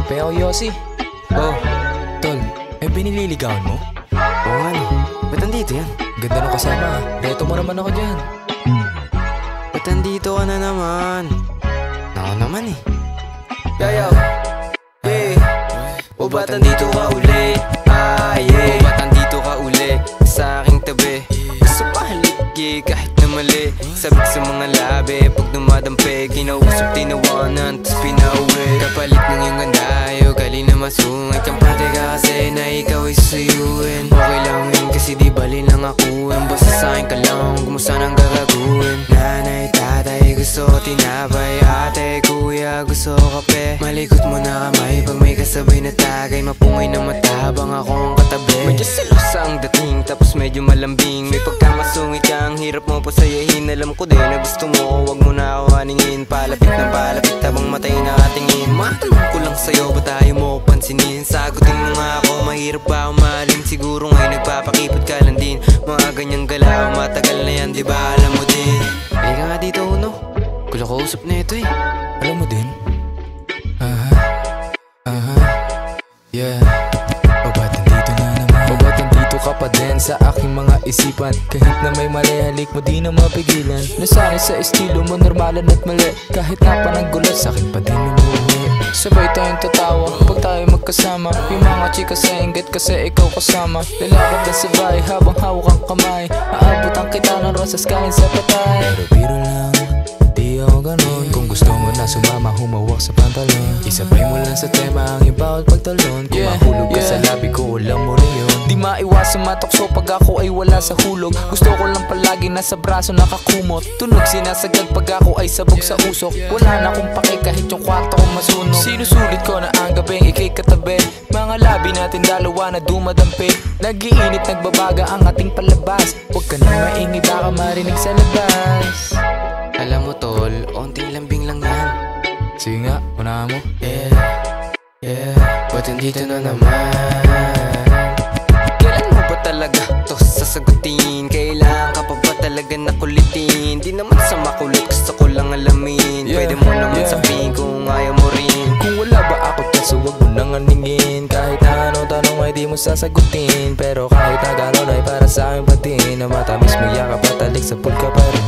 Pe ako, Yossi. Oh, tol, binililigawan mo? Oo nga no, ba't nandito yan? Ganda nung kasama ha. Reto mo naman ako dyan. Ba't nandito ka na naman? Ako naman eh. Yayaw. O ba't nandito ka uli? O ba't nandito ka uli sa aking tabi? Gusto pa haligi kahit na mali. Sabik sa mga labi pag dumadampi. Kinausap tinawanan tas pinauwi. Kapalit ng iyong ganda ayaw gali na masungay. Kampante ka kasi na ikaw ay susuyuin. Okay lang yun kasi di bali lang akuin. Basta sa'kin ka lang kumusta nang gagaguin. Nanay, tatay gusto tinapay. Ate, kuya gusto kape. Malikot mo na kamay pag may kasabay na tagay. Mapungay na mata habang ako ang katabi. Medyo selosa ang dating tapos medyo malambing. May pagkamasungit ka ang hirap mo pasayahin. Alam ko din na gusto mo wag mo na ako haningin. Palapit ng palapit habang matay nakatingin. Matanong ko lang sa'yo ba't tayo mo pansinin? Sagutin mo nga ako mahirap ba umalin? Siguro ngayon nagpapakipot ka lang din. Mga ganyang galaw matagal na yan diba alam mo din. Halika nga dito Uno, gulo ko usap na ito eh. Alam mo din? Yeah. O ba't nandito na naman? O ba't nandito ka pa din sa aking mga isipan? Kahit na may mali, halik mo di na mapigilan. Nasanay sa estilo mo, normalan at mali. Kahit na pa ng gulat, sakit pa din lumuwi. Sabay tayong tatawa pag tayo magkasama. Yung mga chika sa inggit kasi ikaw kasama. Lalakad na sabay habang hawak ang kamay. Aabutan kita ng rosas kain sa patay. Pero biro lang, di ako ganon. Kung gusto mo na sumama, humawak sa pantalon. Isabay mo lang sa tema ang ibawal pagtalon. Kung mahulog ka sa labi ko, alam mo rin yun. Di maiwasan matukso pag ako ay wala sa hulog. Gusto ko lang palagi nasa braso nakakumot. Tunog sinasagad pag ako ay sabog sa usok. Wala na akong pake kahit yung kwarto ko masunog. Sinusulit ko na ang gabing ikay katabi. Mga labi natin dalawa na dumadampi. Nag-iinit nagbabaga ang ating palabas. Huwag ka nang maingay baka marinig sa labas. Alam mo tol, onting lambing lang yan. Sige nga, unahan mo. Ba't nandito na naman? Kailan mo ba talaga to sasagutin? Kailangan ka pa ba talaga nakulitin? Di naman sa makulit, gusto ko lang alamin. Pwede mo naman sabihin kung ayaw mo rin. Kung wala ba ako dyan, so wag mo nang aningin. Kahit na anong tanong ay di mo sasagutin. Pero kahit na gano'n ay para sa akin pati. Na matamis mo yakap at alik sa pool ka pa rin.